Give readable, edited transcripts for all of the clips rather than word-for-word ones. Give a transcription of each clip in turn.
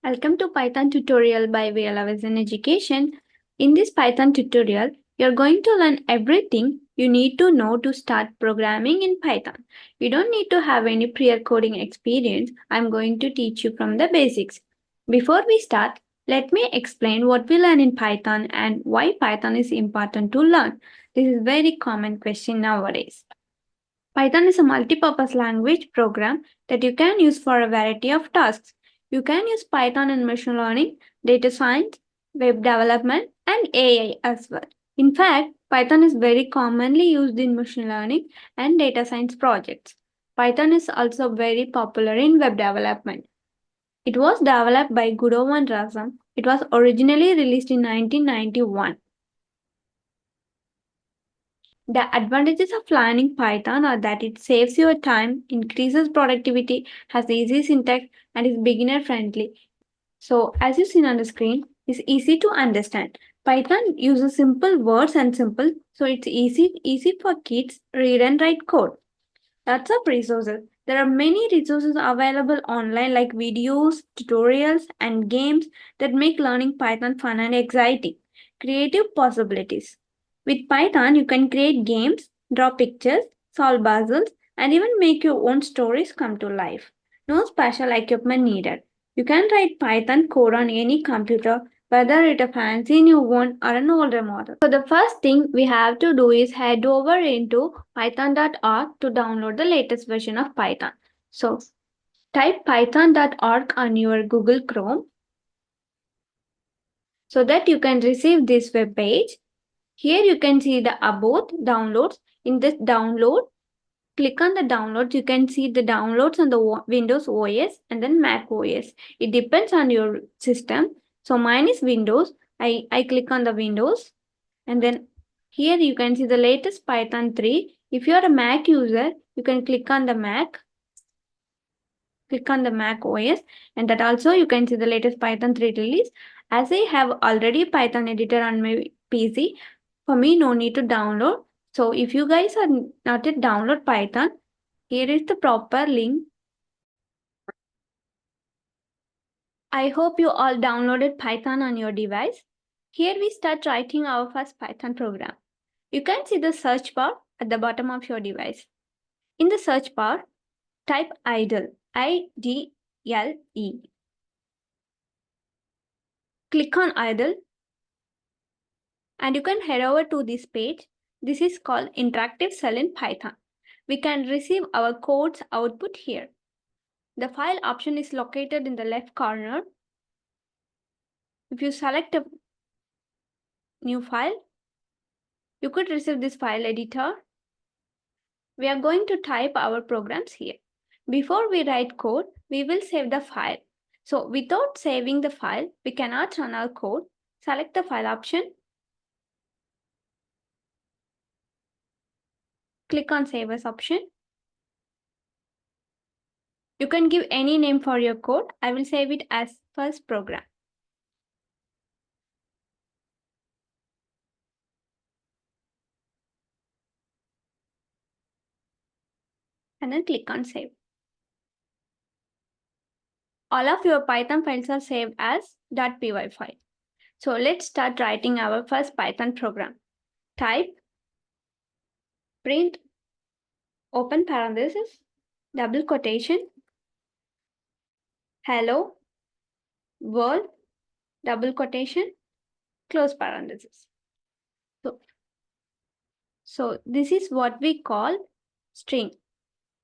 Welcome to Python tutorial by VLAVSN Education. In this Python tutorial, you're going to learn everything you need to know to start programming in Python. You don't need to have any prior coding experience. I'm going to teach you from the basics. Before we start, let me explain what we learn in Python and why Python is important to learn. This is a very common question nowadays. Python is a multi-purpose language program that you can use for a variety of tasks. You can use Python in machine learning, data science, web development, and AI as well. In fact, Python is very commonly used in machine learning and data science projects. Python is also very popular in web development. It was developed by Gudov and Razam. It was originally released in 1991. The advantages of learning Python are that it saves your time, increases productivity, has easy syntax, and is beginner friendly. So, as you see on the screen, it's easy to understand. Python uses simple words and simple, so it's easy for kids read and write code. Lots of resources. There are many resources available online like videos, tutorials, and games that make learning Python fun and exciting. Creative possibilities. With Python, you can create games, draw pictures, solve puzzles, and even make your own stories come to life. No special equipment needed. You can write Python code on any computer, whether it's a fancy new one or an older model. So the first thing we have to do is head over into python.org to download the latest version of Python. So type python.org on your Google Chrome so that you can receive this web page. Here you can see the about downloads. In this download, click on the downloads. You can see the downloads on the Windows OS and then Mac OS. It depends on your system. So mine is Windows. I click on the Windows and then here you can see the latest Python 3. If you are a Mac user, you can click on the Mac. Click on the Mac OS and that also you can see the latest Python 3 release. As I have already Python editor on my PC, for me no need to download. So if you guys are not yet download Python, here is the proper link. I hope you all downloaded Python on your device. Here we start writing our first Python program. You can see the search bar at the bottom of your device. In the search bar, type idle, I-D-L-E. Click on idle and you can head over to this page. This is called interactive cell in Python. We can receive our code's output here. The file option is located in the left corner. If you select a new file, you could receive this file editor. We are going to type our programs here. Before we write code, we will save the file. So without saving the file, we cannot run our code. Select the file option. Click on Save As option. You can give any name for your code. I will save it as first program. And then click on Save. All of your Python files are saved as .py file. So let's start writing our first Python program. Type print, open parenthesis, double quotation, hello, world, double quotation, close parenthesis. So this is what we call string.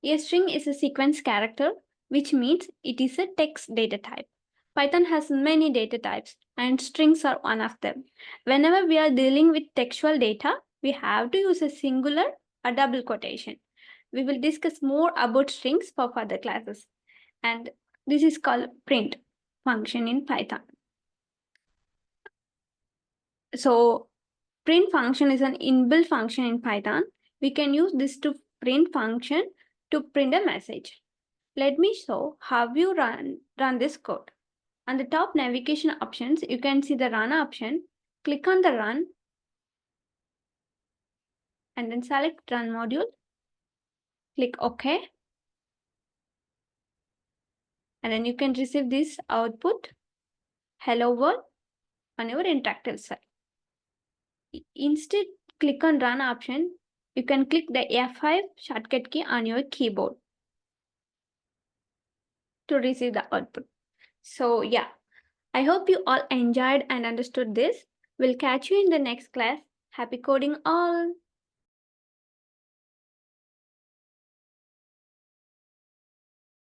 A string is a sequence character, which means it is a text data type. Python has many data types and strings are one of them. Whenever we are dealing with textual data, we have to use a singular or double quotation. We will discuss more about strings for further classes. And this is called print function in Python. So print function is an inbuilt function in Python. We can use this to print function to print a message. Let me show how you run this code. On the top navigation options, you can see the run option. Click on the run and then select run module. Click OK. And then you can receive this output. Hello World on your interactive side. Instead, click on Run option. You can click the F5 shortcut key on your keyboard to receive the output. So yeah, I hope you all enjoyed and understood this. We'll catch you in the next class. Happy coding all!